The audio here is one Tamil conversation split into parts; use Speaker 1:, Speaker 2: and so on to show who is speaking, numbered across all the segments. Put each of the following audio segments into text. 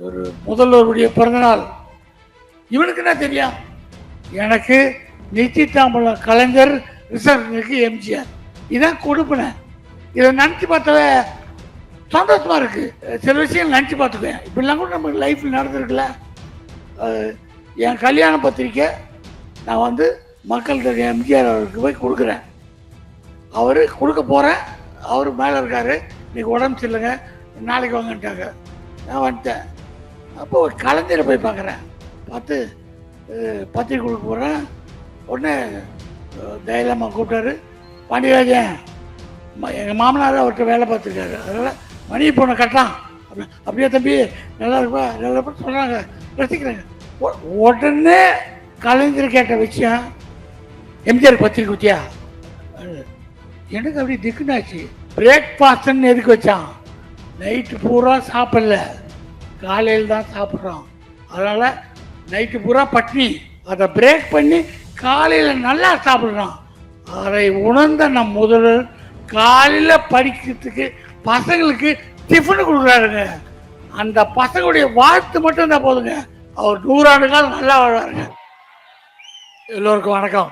Speaker 1: ஒரு முதல்வருடைய பிறந்தநாள். இவனுக்கு என்ன தெரியும்? எனக்கு நிச்சயதாம்பலம் கலைஞர், ரிசப்ஷனுக்கு எம்ஜிஆர். இதான் கொடுப்பேன். இதை நினச்சி பார்த்தாவே சந்தோஷமா இருக்கு. சில விஷயம் நினச்சி பார்த்துக்குவேன். இப்படிலாம் கூட நம்ம லைஃப்பில் நடந்திருக்குல்ல. என் கல்யாண பத்திரிக்கை நான் வந்து மக்கள்கிட்ட எம்ஜிஆர் அவருக்கு போய் கொடுக்குறேன். அவர் கொடுக்க போகிறேன். அவர் மேலே இருக்கார். இன்னைக்கு உடம்பு சரியில்லைங்க, நாளைக்கு வாங்கன்ட்டாங்க. நான் வந்துட்டேன். அப்போ ஒரு கலைஞரை போய் பார்க்குறேன். பார்த்து பத்திரிக்கை கொடுக்க போகிறேன். உடனே தைரியமாக கூப்பிட்டாரு. பாண்டியராஜன், எங்கள் மாமனார் அவர்கிட்ட வேலை பார்த்துருக்காரு, அதனால் மணி பொண்ணை கட்டான். அப்படியே தம்பி நல்லா இருப்பா நல்லா இருப்பா சொல்கிறாங்க, ரசிக்கிறாங்க. உடனே கலைஞர் கேட்ட விஷயம், எம்ஜிஆர் பத்திரிக்கை குத்தியா? எனக்கு அப்படி திக்குனாச்சு. பிரேக்ஃபாஸ்ட்ன்னு எதுக்கு வச்சான்? நைட்டு பூரா சாப்பிடல, காலையில் தான் சாப்பிட்றோம். அதனால் நைட்டு பூரா பட்னி. அதை பிரேக் பண்ணி காலையில் நல்லா சாப்பிட்றோம். அதை உணர்ந்த நம் முதல்வர் காலையில் படிக்கிறதுக்கு பசங்களுக்கு டிஃபனு கொடுக்குறாருங்க. அந்த பசங்களுடைய வாழ்த்து மட்டும் இருந்தால் போதுங்க, அவர் 100 ஆண்டு காலம் நல்லா வாழ்வாருங்க. எல்லோருக்கும் வணக்கம்.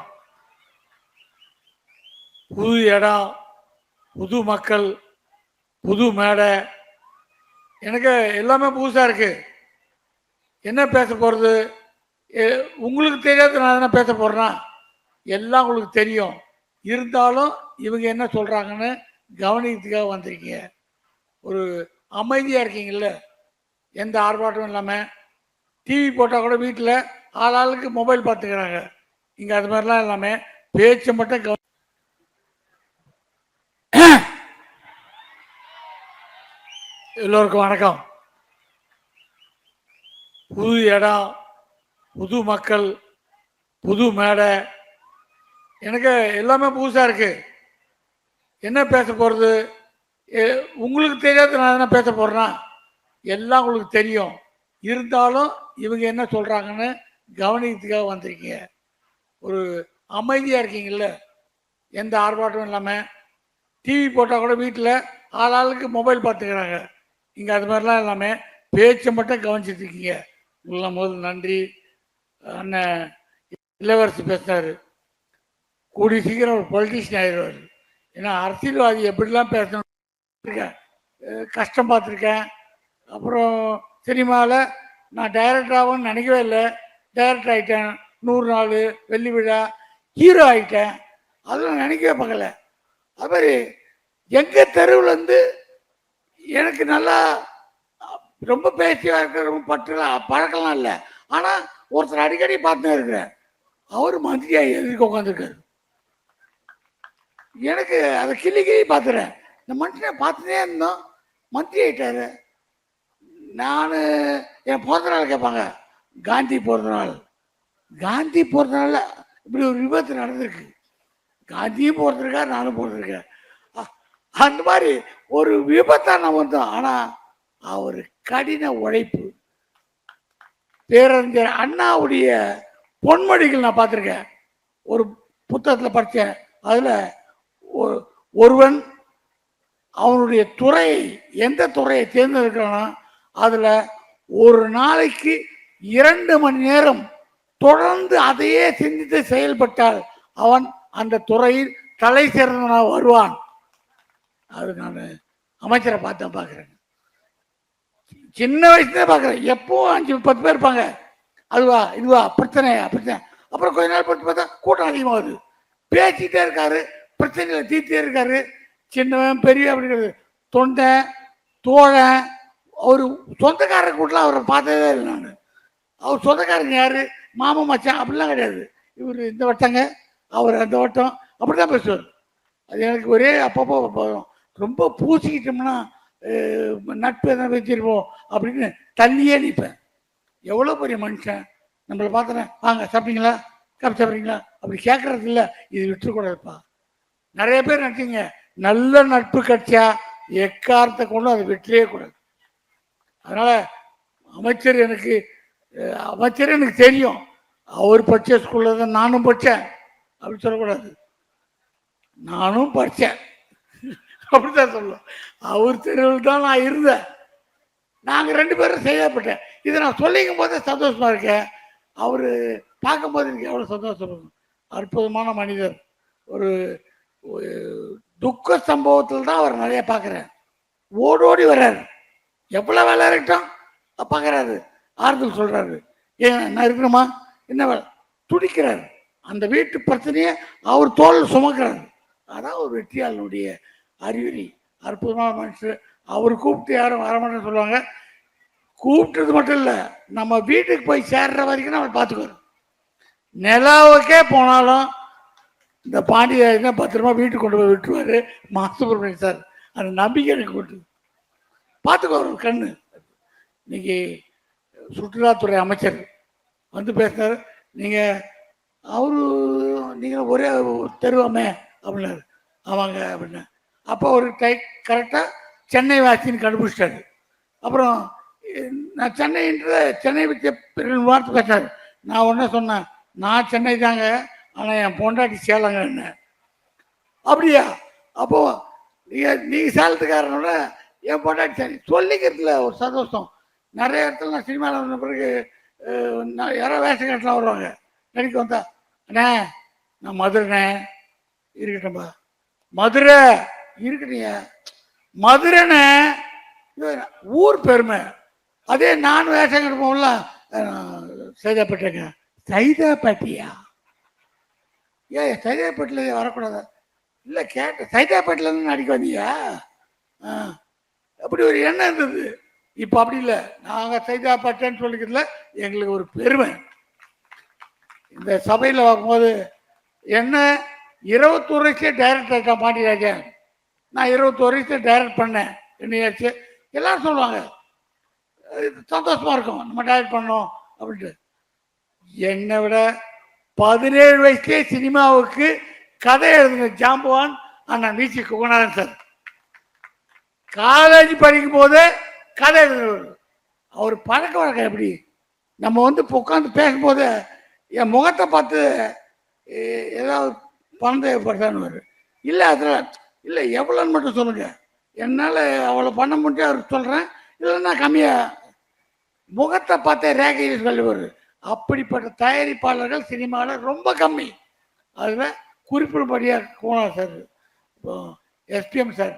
Speaker 1: புது இடம், புது மக்கள், புது மேடை, எனக்கு எல்லாமே புதுசாக இருக்குது. என்ன பேச போகிறது? உங்களுக்கு தெரியாது, நான் என்ன பேச போகிறேன்னா எல்லாம் உங்களுக்கு தெரியும். இருந்தாலும் இவங்க என்ன சொல்கிறாங்கன்னு கவனிக்கிறதுக்காக வந்திருக்கீங்க. ஒரு அமைதியாக இருக்கீங்கல்ல, எந்த ஆர்ப்பாட்டமும் இல்லாமல். டிவி போட்டால் கூட வீட்டில் ஆளாளுக்கு மொபைல் பார்த்துக்கிறாங்க. இங்கே அது மாதிரிலாம் இல்லாமல் பேச்சை மட்டும் எல்லோருக்கும் வணக்கம். புது இடம், புது மக்கள், புது மேடை, எனக்கு எல்லாமே புதுசாக இருக்குது. என்ன பேச போகிறது? உங்களுக்கு தெரியாது, நான் என்ன பேச போகிறேன்னா எல்லாம் உங்களுக்கு தெரியும். இருந்தாலும் இவங்க என்ன சொல்கிறாங்கன்னு கவனிக்கிறதுக்காக வந்திருக்கீங்க. ஒரு அமைதியாக இருக்கீங்கல்ல, எந்த ஆர்ப்பாட்டமும் இல்லாமல். டிவி போட்டால் கூட வீட்டில் ஆளாளுக்கு மொபைல் பார்த்துக்கிறாங்க. இங்கே அது மாதிரிலாம் இல்லாமல் பேச்சை மட்டும் கவனிச்சிட்ருக்கீங்க. உங்களெலாம் முதல் நன்றி. அண்ணன் இளவரசி பேசினார், கூடிய சீக்கிரம் ஒரு பொலிட்டிஷியன் ஆயிடுவார். ஏன்னா அரசியல்வாதி எப்படிலாம் பேசணும் கஷ்டம் பார்த்துருக்கேன். அப்புறம் சினிமாவில் நான் டைரக்டர் ஆகும்னு நினைக்கவே இல்லை. டைரக்டர் ஆகிட்டேன். 100 நாள் வெள்ளி விழா ஹீரோ ஆகிட்டேன். அதெல்லாம் நினைக்கவே பார்க்கல. அது மாதிரி எங்கள் தெருவுலேருந்து எனக்கு நல்லா ரொம்ப பேசியாக இருக்கிற, ரொம்ப பற்றுலாம் பழக்கலாம் இல்லை. ஆனால் ஒருத்தர் அடிக்கடி பார்த்துன்னு இருக்கிறேன். அவர் மந்திரியாக எதிர்க்க உட்காந்துருக்காரு. எனக்கு அதை கிள்ளி பார்த்துறேன். இந்த மனுஷனை பார்த்துனே இருந்தோம், மந்திரி ஆகிட்டாரு. நான் என் பிறந்த நாள் கேட்பாங்க, காந்தி பிறந்த நாள். காந்தி பிறந்த நாள் இப்படி ஒரு விபத்து நடந்திருக்கு. காந்தியும் பிறந்திருக்கார், நானும் பிறந்திருக்கேன். அந்த மாதிரி ஒரு விபத்தாக நான் வந்தோம். ஆனால் அவர் கடின உழைப்பு. பேரறிஞர் அண்ணாவுடைய பொன்மொழிகள் நான் பார்த்துருக்கேன். ஒரு புத்தகத்தில் படித்தேன். அதில் ஒருவன் அவனுடைய துறையை, எந்த துறையை தேர்ந்தெடுக்கிறானோ அதில் ஒரு நாளைக்கு 2 மணி நேரம் தொடர்ந்து அதையே சிந்தித்து செயல்பட்டால் அவன் அந்த துறையில் தலை சிறந்தவனாக வருவான். அது நான் அமைச்சரை பார்க்குறேன். சின்ன வயசுலேயே பார்க்குறேன். எப்பவும் 5-10 பேர் இருப்பாங்க. அதுவா இதுவா பிரச்சனை பிரச்சனை. அப்புறம் கொஞ்ச நாள் பார்த்து பார்த்தா கூட்டம் அதிகமாகுது. பேசிக்கிட்டே இருக்காரு, பிரச்சனைகளை தீர்த்தே இருக்காரு. சின்னவன் பெரிய அப்படிங்கிறது தொண்டை தோழன். அவர் சொந்தக்காரர் கூட்டலாம் அவரை பார்த்ததே இல்லை நான். அவர் சொந்தக்காரங்க யார், மாமன் மச்சான் அப்படிலாம் கிடையாது. இவர் இந்த வட்டங்க, அவர் அந்த வட்டம், அப்படி தான் பேசுவார். அது எனக்கு ஒரே அப்பப்போ போதும். ரொம்ப பூசிக்கிட்டோம்னா நட்பு எதனா வச்சிருப்போம் அப்படின்னு தள்ளியே நிற்பேன். எவ்வளோ பெரிய மனுஷன். நம்மளை பார்த்தேன், வாங்க சாப்பிட்டீங்களா, காப்பி சாப்பிட்றீங்களா அப்படி கேட்கறது இல்லை. இது விட்டுறக்கூடாதுப்பா. நிறைய பேர் நினைச்சிங்க, நல்ல நட்பு கிடைச்சா எக்காரத்தை கொண்டு அதை விட்டுறே கூடாது. அதனால அமைச்சர் எனக்கு தெரியும். அவர் படித்த ஸ்கூலில் தான் நானும் படித்தேன் அப்படி சொல்லக்கூடாது. நானும் படித்தேன் அப்படித்தான் சொல்லணும். அவர் தெருவில் தான் நான் இருந்தேன். நாங்கள் 2 பேரும் செய்யப்பட்டேன். இதை நான் சொல்லிக்கும் போதே சந்தோஷமா இருக்கேன். அவர் பார்க்கும்போது எனக்கு எவ்வளோ சந்தோஷம் இருக்கும். அற்புதமான மனிதர். ஒரு துக்க சம்பவத்தில் தான் அவர் நிறைய பார்க்குறேன். ஓடோடி வர்றாரு. எவ்வளோ வேலை இருக்கட்டும் பார்க்குறாரு, ஆறுதல் சொல்கிறாரு. ஏன் நான் இருக்கணுமா என்ன வேலை துடிக்கிறார். அந்த வீட்டு பிரச்சனையை அவர் தோல் சுமக்கிறார். அதான் ஒரு வெற்றியாளனுடைய அறிகுறி. அற்புதமான மனுஷன். அவர் கூப்பிட்டு யாரும் வரமாட்டேன்னு சொல்லுவாங்க. கூப்பிட்டது மட்டும் இல்லை, நம்ம வீட்டுக்கு போய் சேர்ற வரைக்கும் நம்ம பார்த்துக்குவோம். நிலாவுக்கே போனாலும் இந்த பாண்டிய பத்திரமா வீட்டுக்கு கொண்டு போய் விட்டுருவாரு சுப்பிரமணியன் சார். அந்த நம்பிக்கை எனக்கு கொண்டு பார்த்துக்கோ ஒரு கண்ணு. இன்னைக்கு சுற்றுலாத்துறை அமைச்சர் வந்து பேசினார். நீங்கள் ஒரே தெருவாமே அப்படின்னாரு. ஆமாங்க அப்படின்னா. அப்போ ஒரு கரெக்டாக சென்னை வாசின்னு கண்டுபிடிச்சிட்டாரு. அப்புறம் நான் சென்னை வச்ச வார்த்தை பேசினார். நான் ஒன்றே சொன்னேன், நான் சென்னை தாங்க, ஆனால் என் பொண்டாட்டி சேலங்க என்ன. அப்படியா? அப்போது நீங்கள் சேலத்துக்காரனோட என் பொண்டாட்டி சரி சொல்லிக்கிறதுல ஒரு சந்தோஷம். நிறைய இடத்துல நான் சினிமாவில் வந்த பிறகு யாரோ வேஷம் கட்டலாம் வருவாங்க. நடிக்க வந்தா, அண்ணே நான் மதுரைண்ணே. இருக்கட்டும்பா, மதுரை இருக்கட்டீங்க. மதுரைண்ணே ஊர் பெருமை. அதே நான் வேஷம் கட்டுப்போம்ல சைதாப்பேட்டைங்க. சைதாப்பேட்டையா? சைதாப்பேட்டில் வரக்கூடாதா? இல்லை கேட்டேன், சைதாப்பேட்டிலேருந்து நடிக்க வந்தியா? அப்படி ஒரு எண்ணம் இருந்தது. இப்போ அப்படி இல்லை. நாங்கள் சைதாப்பேட்டைன்னு சொல்லிக்கிறதுல எங்களுக்கு ஒரு பெருமை. இந்த சபையில் வரும்போது என்ன 21 வயசுலேயே டைரக்டர் ஆகிட்டான் பாண்டியராஜன். நான் 21 வயசுல டைரக்ட் பண்ணேன். என்னையாச்சு எல்லாரும் சொல்லுவாங்க, சந்தோஷமா இருக்கும் நம்ம டைரக்ட் பண்ணோம் அப்படின்ட்டு. என்னை விட 17 வயசுலேயே சினிமாவுக்கு கதை எழுதுங்க ஜாம்பவான் அண்ணன் வீசி குகநாதன் சார். காலேஜ் படிக்கும் போது கதை எழுதுறவர். அவர் பழக்க வழக்கம் எப்படி, நம்ம வந்து உட்காந்து பேசும்போது என் முகத்தை பார்த்து ஏதாவது பணம் தேவைப்படுதான்னு. இல்லை அதில் இல்லை எவ்வளோன்னு மட்டும் சொல்லுங்கள், என்னால் அவ்வளோ பண்ண முடியும் அவருக்கு சொல்கிறேன், இல்லைன்னா கம்மியாக முகத்தை பார்த்தே ரேகையை சொல்லுவார். அப்படிப்பட்ட தயாரிப்பாளர்கள் சினிமாவில் ரொம்ப கம்மி. அதில் குறிப்பிடும்படியாக கோனார் சார், இப்போ எஸ்பிஎம் சார்.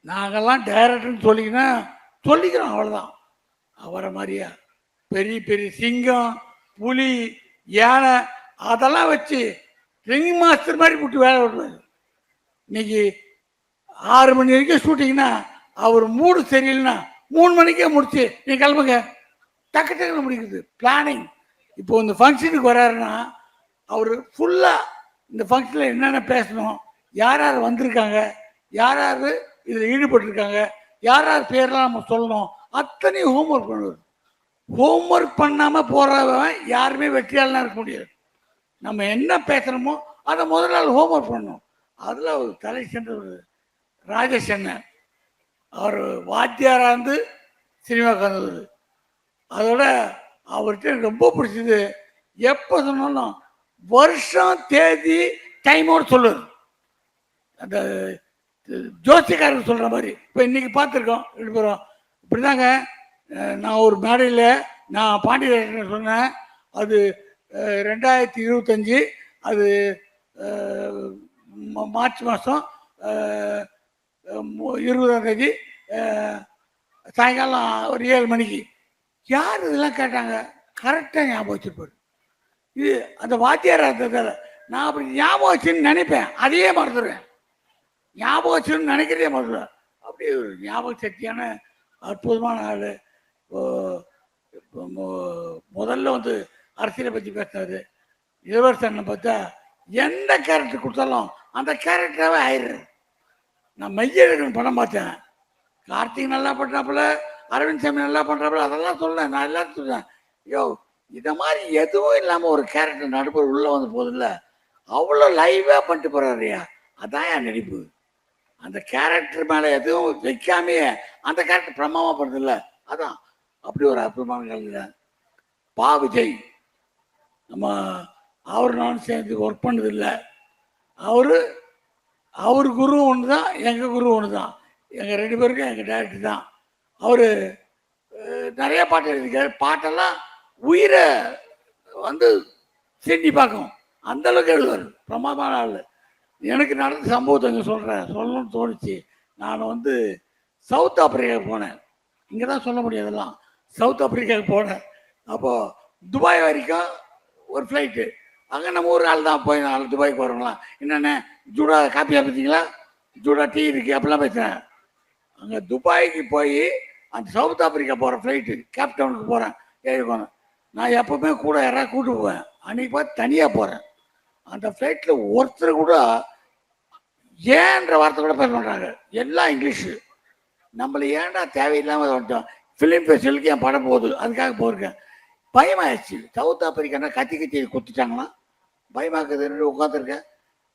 Speaker 1: நாங்கள்லாம் டைரக்டர்னு சொல்லிக்கிறோம் அவ்வளோதான். அவரை மாதிரியா பெரிய பெரிய சிங்கம், புலி, யானை அதெல்லாம் வச்சு ரிங் மாஸ்டர் மாதிரி விட்டு வேலை விடுவார். இன்னைக்கு 6 மணி வரைக்கும் ஷூட்டிங்னா அவர் மூடு சரியில்லைன்னா 3 மணிக்கே முடிச்சு நீ கிளம்புங்க, டக்கு டக்குன்னு முடிக்கிறது பிளானிங். இப்போ இந்த ஃபங்க்ஷனுக்கு வர்றாருன்னா அவர் ஃபுல்லாக இந்த ஃபங்க்ஷனில் என்னென்ன பேசணும், யார் யார் வந்திருக்காங்க, யார் யார் இதில் ஈடுபட்டிருக்காங்க, யார் யார் பேரெலாம் நம்ம சொல்லணும், அத்தனையும் ஹோம்ஒர்க் பண்ணுவார். ஹோம்ஒர்க் பண்ணாமல் போகிறவன் யாருமே வெற்றியாளனாக இருக்க முடியாது. நம்ம என்ன பேசுகிறோமோ அதை முதல் நாள் ஹோம்ஒர்க் பண்ணணும். அதில் ஒரு தலை சென்றவர் ராஜேஷ் அண்ணன். அவர் வாத்தியாராக இருந்து சினிமாவுக்கு வந்தவர். அதோட அவர்கிட்ட எனக்கு ரொம்ப பிடிச்சது, எப்போ சொன்னாலும் வருஷம் தேதி டைமோடு சொல்லுவார். அந்த ஜோசியக்காரர் சொல்கிற மாதிரி. இப்போ இன்றைக்கி பார்த்துருக்கோம் 2 பேரும் இப்படி தாங்க. நான் ஒரு மேடையில் நான் பாண்டியராஜன் சொன்னேன், அது 2025, அது மார்ச் மாதம் 20ஆம் தேதி சாயங்காலம் ஒரு 7 மணிக்கு. யார் இதெல்லாம் கேட்டாங்க, கரெக்டாக ஞாபகம் வச்சுருப்பார். இது அந்த வாத்தியார் இருந்ததால் நான் அப்படி ஞாபகம் வச்சுன்னு நினைப்பேன், அதையே மறந்துடுவேன். ஞாபகம் வச்சுன்னு நினைக்கிறதே மறந்துடுவேன். அப்படி ஒரு ஞாபக சக்தியான அற்புதமான ஆள். முதல்ல வந்து அரசியலை பற்றி பேசினாரு. இளவரசனை பார்த்தா எந்த கேரக்டர் கொடுத்தாலும் அந்த கேரக்டராகவே ஆயிடுறாரு. நான் மையழகன் படம் பார்த்தேன், கார்த்திக் நல்லா பண்ணுறாப்புல, அரவிந்த் சாமி நல்லா பண்ணுறாப்புல, அதெல்லாம் சொல்லேன். நான் எல்லாரும் சொல்றேன், யோ இதை மாதிரி எதுவும் இல்லாமல் ஒரு கேரக்டர் நடுப்பர் உள்ளே வந்து போதில்ல, அவ்வளோ லைவாக பண்ணிட்டு போகிறாருயா. அதான் என் நடிப்பு. அந்த கேரக்டர் மேலே எதுவும் வைக்காமையே அந்த கேரக்டர் பிரமாவமாக பண்ணுறதில்ல, அதான் அப்படி ஒரு அற்புதமான கலைஞர். பா விஜய் நம்ம அவர் நானும் சேர்ந்து ஒர்க் பண்ணதில்லை. அவர் குரு ஒன்று தான், எங்கள் குரு ஒன்று தான். எங்கள் 2 பேருக்கும் எங்கள் டேரக்டர் தான். அவர் நிறைய பாட்டு எழுதியிருக்காரு. பாட்டெல்லாம் உயிரை வந்து சீண்டி பார்க்கும், அந்த அளவுக்கு எழுதுவார். பிரமாதமான ஆள். எனக்கு நடந்த சம்பவத்தை இங்கே சொல்லணும்னு தோணுச்சு. நான் வந்து சவுத் ஆப்பிரிக்காவுக்கு போனேன். இங்கே தான் சொல்ல முடியாதெல்லாம். சவுத் ஆப்பிரிக்காவுக்கு போனேன். அப்போது துபாய் வரைக்கும் ஒரு ஃப்ளைட்டு. அங்கே நம்ம ஒரு ஆள் தான் போய் நாலு துபாய்க்கு போகிறோம்லாம். என்னென்ன ஜூடா காப்பியாக பார்த்தீங்களா, ஜூடா டீ இருக்குது அப்படிலாம் பேசுகிறேன். அங்கே துபாய்க்கு போய் அந்த சவுத் ஆப்பிரிக்கா போகிற ஃப்ளைட்டு கேப்டவுனுக்கு போகிறேன். ஏழுக்கோணும். நான் எப்போவுமே கூட யாராவது கூப்பிட்டு போவேன். அன்றைக்கி பார்த்து தனியாக போகிறேன். அந்த ஃப்ளைட்டில் ஒருத்தர் கூட ஏன்ற வார்த்தை கூட பேச பண்ணுறாங்க. எல்லாம் இங்கிலீஷு. நம்மளை ஏன்டா தேவையில்லாமல் வந்துட்டோம். ஃபிலிம் ஃபெஸ்டிவலுக்கு என் படம் போகுது, அதுக்காக போயிருக்கேன். பயமாகிடுச்சு. சவுத் ஆப்பிரிக்கானா கத்தி குத்திட்டாங்கன்னா பயமாக்குதுன்னு உட்காந்துருக்கேன்.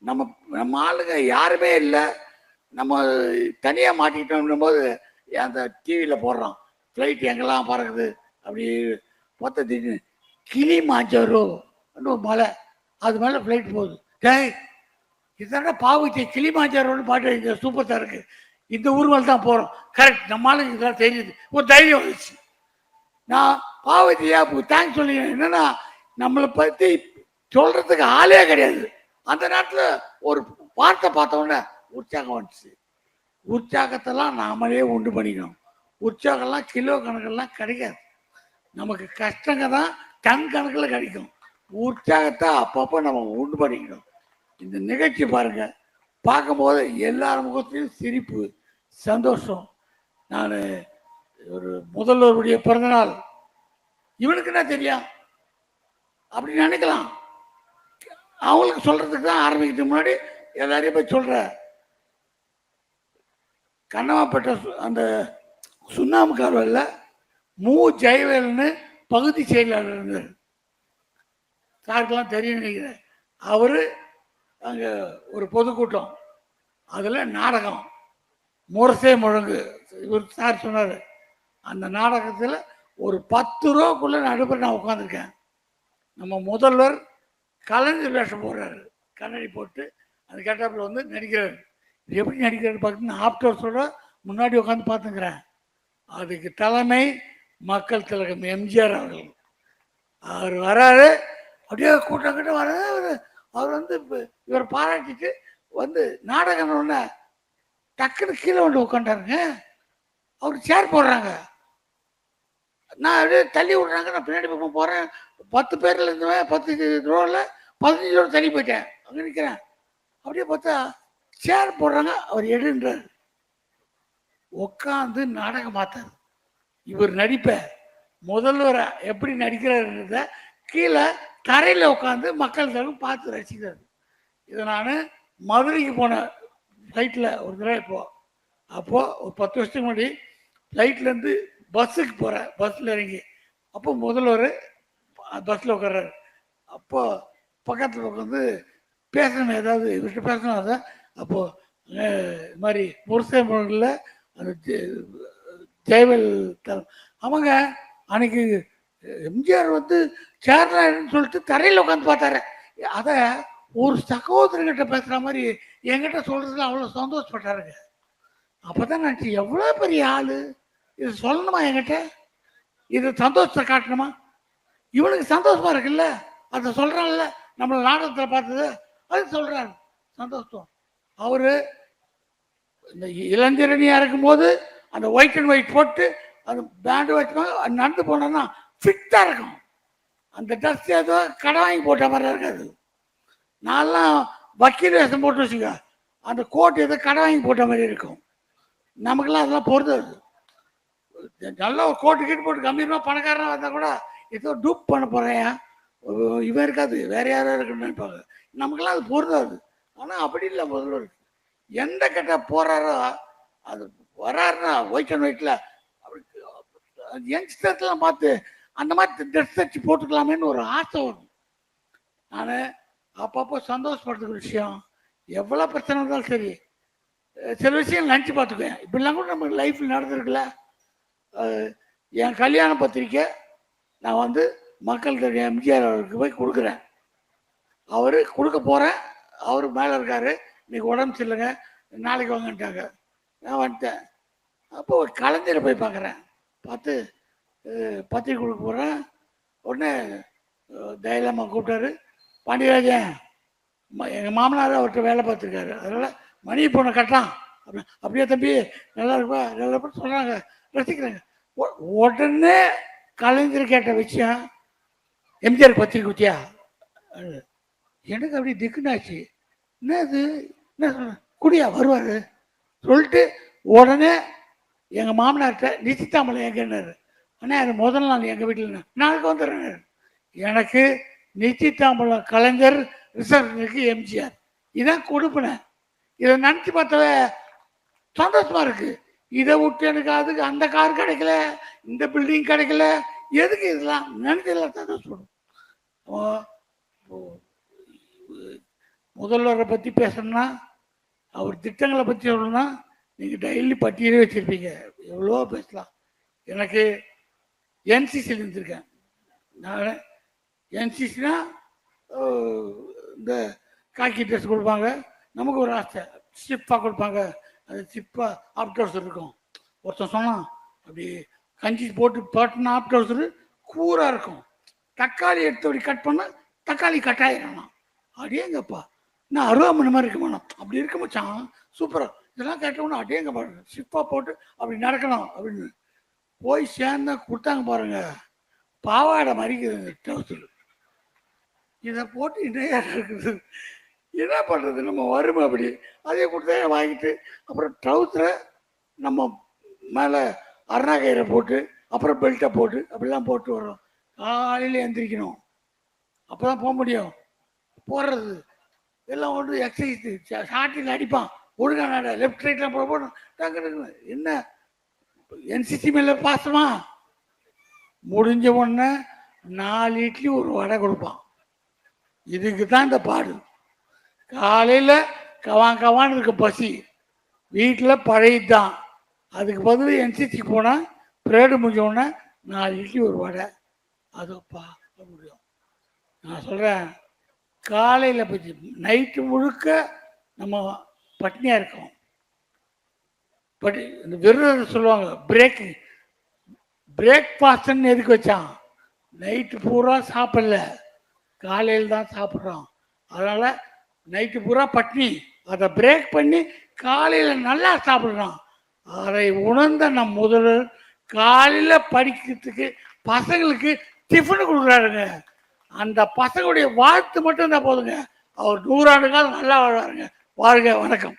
Speaker 1: நம்ம ஆளுங்க யாருமே இல்லை, நம்ம தனியாக மாட்டிக்கிட்டோம் போது அந்த டிவியில் போடுறோம் ஃப்ளைட் எங்கெல்லாம் பறக்குது. அப்படி பார்த்தா திடீர்னு கிளிமாஞ்சரோன்னு ஒரு மலை, அது மேலே ஃப்ளைட் போகுது. டேய் இதோட பாவத்தை கிளிமாஞ்சரோன்னு பாட்டு இந்த சூப்பர் ஸ்டார் இருக்குது. இந்த ஊர் மேலே தான் போகிறோம். கரெக்ட், நம்ம ஆளுங்க இதெல்லாம் தெரியுது. ஒரு தைரியம் வந்துச்சு. நான் பாவத்தையா தேங்க்ஸ் சொல்லி, என்னன்னா நம்மளை பற்றி சொல்கிறதுக்கு ஆளே கிடையாது. அந்த நேரத்தில் ஒரு வார்த்தை பார்த்தோன்னே உற்சாகம் வந்துச்சு. உற்சாகத்தெல்லாம் நாமளே உண்டு பண்ணிக்கணும். உற்சாகம்லாம் கிலோ கணக்கெல்லாம் கிடைக்காது. நமக்கு கஷ்டங்க தான் டன் கணக்கில் கிடைக்கும். உற்சாகத்தை அப்பப்போ நம்ம உண்டு பண்ணிக்கணும். இந்த நிகழ்ச்சி பாருங்க, பார்க்கும்போது எல்லார் முகத்திலையும் சிரிப்பு, சந்தோஷம். நான் ஒரு முதல்வருடைய பிறந்தநாள், இவனுக்கு என்ன தெரியும் அப்படின்னு நினைக்கலாம். அவங்களுக்கு சொல்றதுக்கு தான் ஆரம்பிக்கிறதுக்கு முன்னாடி எல்லாரையும் போய் சொல்ற. கண்ணமாப்பட்ட அந்த சுண்ணாம்பு கால்வாயில் மு ஜெயவேல்னு பகுதி செயலாளர் இருந்தார். சாருக்கெல்லாம் தெரியும் நினைக்கிறேன். அவர் அங்கே ஒரு பொதுக்கூட்டம், அதில் நாடகம் முரசே முழங்கு. இவர் சார் சொன்னார், அந்த நாடகத்தில் ஒரு 10 ரூபாக்குள்ளே நடுப்புற நான் உட்காந்துருக்கேன். நம்ம முதல்வர் கலைஞர் வேஷம் போடுறாரு, கண்ணாடி போட்டு அந்த கேட்டாப்பில் வந்து நடிக்கிறார். எப்படி நடிக்கிறாரு பார்த்தீங்கன்னா, ஆப்டர்ஸோட முன்னாடி உட்காந்து பார்த்துக்கிறேன். அதுக்கு தலைமை மக்கள் திலகம் எம்ஜிஆர் அவர்கள். அவர் வராரு, அப்படியே கூட்டம் கிட்ட வர்றாரு. அவர் வந்து இவர் பாராட்டிட்டு வந்து நாடகம் ஒன்று டக்குன்னு கீழே வந்து உட்காண்டாருங்க. அவருக்கு சேர் போடுறாங்க. நான் அப்படியே தள்ளி விடுறாங்க. நான் பின்னாடி பக்கம் போகிறேன். 10 பேரில் இருந்தவன் 10 ரோவில் 15 ரோடு தள்ளி போயிட்டேன். அங்கே நிற்கிறேன். அப்படியே பார்த்தா சேர் போடுறாங்க. அவர் எடுன்றார். உட்காந்து நாடகம் பார்த்தார். இவர் நடிப்ப முதல்வரை எப்படி நடிக்கிறாருன்றத கீழே தரையில் உட்காந்து மக்கள் தரம் பார்த்து ரசிக்கிறார். இதை நான் மதுரைக்கு போன ஃப்ளைட்டில் ஒரு தடவை அப்போது ஒரு 10 வருஷத்துக்கு முன்னாடி ஃப்ளைட்லேருந்து பஸ்ஸுக்கு போகிறேன். பஸ்ஸில் இறங்கி அப்போ முதல்வர் பஸ்ஸில் உட்கார்றாரு. அப்போது பக்கத்தில் உட்காந்து பேசணும், ஏதாவது இவர்கிட்ட பேசணும். அதான் அப்போது இது மாதிரி முரசே முழங்கில் அந்த ஜெயவேல் அவங்க அன்னைக்கு எம்ஜிஆர் வந்து சேர்னாருன்னு சொல்லிட்டு தரையில் உட்காந்து பார்த்தாரு. அதை ஒரு சகோதரர்கிட்ட பேசுகிற மாதிரி என்கிட்ட சொல்கிறதுல அவ்வளோ சந்தோஷப்பட்டாருங்க. அப்போ தான் நினச்சி எவ்வளோ பெரிய ஆள், இது சொல்லணுமா என்கிட்ட, இது சந்தோஷத்தை காட்டணுமா? இவனுக்கு சந்தோஷமா இருக்குல்ல, அதை சொல்கிறான்ல, நம்மளை நாடகத்தில் பார்த்தது அது சொல்கிறாரு, சந்தோஷம். அவர் இந்த இளைஞரணியாக இருக்கும்போது அந்த ஒயிட் அண்ட் ஒயிட் போட்டு அந்த பேண்டு வச்சுக்கோங்க, நடந்து போனோன்னா ஃபிட்டாக இருக்கும். அந்த ட்ரெஸ் ஏதோ கடை வாங்கி போட்ட மாதிரி இருக்காது. நான்லாம் வக்கீல் வேஷம் போட்டு வச்சுக்க, அந்த கோட் ஏதோ கடை வாங்கி போட்ட மாதிரி இருக்கும். நமக்கெல்லாம் அதெல்லாம் பொறுத்தது. நல்ல ஒரு கோட்டு கீட்டு போட்டு கம்பீரமாக பணக்காரனாக வந்தால் கூட ஏதோ டூப் பண்ண போகிறேன், இவன் இருக்காது வேற யாரும் இருக்குன்னு நினைப்பாங்க. நமக்கெல்லாம் அது பொறுத்தாது. ஆனால் அப்படி இல்லை. முதல்வர் எந்த கட்ட போகிறாரோ அது வராருன்னா ஒயிட் அண்ட் ஒயிட்டில் யங்ஸ்டர்ஸ்லாம் பார்த்து அந்த மாதிரி ட்ரெஸ் வச்சு போட்டுக்கலாமேன்னு ஒரு ஆசை வரும். நான் அப்பப்போ சந்தோஷப்படுத்துக்கிற விஷயம், எவ்வளோ பிரச்சனை இருந்தாலும் சரி, சில விஷயம் நினச்சி பார்த்துக்குவேன். இப்படிலாம் கூட நம்ம லைஃப்பில் நடந்திருக்குல்ல. என் கல்யாண பத்திரிக்கை நான் வந்து மக்கள் தெரியும் எம்ஜிஆர் அவருக்கு போய் கொடுக்குறேன். அவர் கொடுக்க போகிறேன். அவர் மேலே இருக்கார். இன்னைக்கு உடம்பு சரியில்லைங்க, நாளைக்கு வாங்கன்ட்டாங்க. நான் வந்துட்டேன். அப்போ ஒரு கலைஞரை போய் பார்க்குறேன். பார்த்து பத்திரிக்கை கொடுக்க போகிறேன். உடனே தைரியமாக கூப்பிட்டாரு. பாண்டியராஜன் எங்கள் மாமனார் அவர்கிட்ட வேலை பார்த்துருக்காரு, அதனால் மணி பொண்ணை கட்டலாம் அப்படியே தம்பி நல்லா இருப்பா நல்லா இருப்பான்னு சொல்கிறாங்க, ரசிக்கிறாங்க. உடனே கலைஞர் கேட்ட விஷயம், எம்ஜிஆர் பத்திரிக்கை குத்தியா? எனக்கு அப்படி திக்குனாச்சு. என்ன இது, என்ன சொல்ற, குடியா வருவார் சொல்லிட்டு உடனே எங்கள் மாமனார்கிட்ட நிச்சயதாமலை எங்கன்னாரு. ஆனால் அது முதல் நாள் எங்கள் வீட்டில் நாளைக்கு வந்துடுறேன். எனக்கு நிச்சயதாமலம் கலைஞர், ரிசர்வ் எம்ஜிஆர், இதான் கொடுப்பினேன். இதை நினச்சி பார்த்தாவே சந்தோஷமா இருக்கு. இதை விட்டு எனக்கு அதுக்கு அந்த கார் கிடைக்கல, இந்த பில்டிங் கிடைக்கல, எதுக்கு இதெல்லாம் நினைச்சதெல்லாம் சந்தோஷப்படும். முதல்வரை பற்றி பேசணும்னா, அவர் திட்டங்களை பற்றி சொல்லணும்னா நீங்கள் டெய்லி பட்டியலே வச்சுருப்பீங்க, எவ்வளோ பேசலாம். எனக்கு என்சிசியில் இருந்திருக்கேன் நான். என்சிசினா இந்த காக்கி ட்ரெஸ் கொடுப்பாங்க, நமக்கு ஒரு ஆசை சிப்பாக கொடுப்பாங்க. அது சிப்பாக ஆஃப் ட்ரௌசர் இருக்கும். ஒருத்தன் சொன்னான், அப்படி கஞ்சி போட்டு போட்டுனா ஆஃப் ட்ரௌசரு கூராக இருக்கும், தக்காளி எடுத்து அப்படி கட் பண்ணால் தக்காளி கட்டாயிடலாம். அடேங்கப்பா, நான் அருவாமனை மாதிரி இருக்க மாட்டோம், அப்படி இருக்க மச்சான் சூப்பராக, இதெல்லாம் கேட்டோம்னா அடேங்கப்பா சிப்பாக போட்டு அப்படி நடக்கணும் அப்படின்னு போய் சேர்ந்தா கொடுத்தாங்க பாருங்க, பாவாடை மறிக்குது ட்ரௌசர். இதை போட்டு இணையா இருக்குது, என்ன பண்ணுறது, நம்ம வறுமை அப்படி அதே கொடுத்தா வாங்கிட்டு அப்புறம் ட்ரௌசரை நம்ம மேலே அருணா கயிறை போட்டு அப்புறம் பெல்ட்டை போட்டு அப்படிலாம் போட்டு வரோம். காலையில் எழுந்திரிக்கணும், அப்போ தான் போக முடியும். போடுறது எல்லாம் ஒன்று எக்ஸசைஸ், ஷார்ட்டில் அடிப்பான் ஒழுங்கா நட, லெஃப்ட் ரைட்லாம் போட போடணும் டக்கு. என்ன என்சிசி மேலே பாசமா? முடிஞ்ச உடனே 4 இட்லி ஒரு வடை கொடுப்பான். இதுக்கு தான் இந்த பாடு. காலையில் கவான்னு இருக்க பசி, வீட்டில் பழையதான். அதுக்கு பதில் என்சிசிக்கு போனால் பிரேடு முடிஞ்சோடனே 4 இட்லி ஒரு வடை, அதுப்பா முடியும். நான் சொல்கிறேன், காலையில் பற்றி நைட்டு முழுக்க நம்ம பட்னியாக இருக்கோம். பட் இந்த விருது சொல்லுவாங்க பிரேக்ஃபாஸ்ட்ன்னு எதுக்கு வச்சான்? நைட்டு பூரா சாப்பிடல, காலையில் தான் சாப்பிட்றோம். அதனால் நைட்டு பூரா பட்னி, அதை பிரேக் பண்ணி காலையில் நல்லா சாப்பிட்றோம். அதை உணர்ந்த நம் முதல்வர் காலையில் படிக்கிறதுக்கு பசங்களுக்கு டிஃபனு கொடுக்குறாருங்க. அந்த பசங்களுடைய வாழ்த்து மட்டும் தான் போதுங்க, அவர் 100 ஆண்டு காலம் நல்லா வாழ்வாருங்க. வாழ்க, வணக்கம்.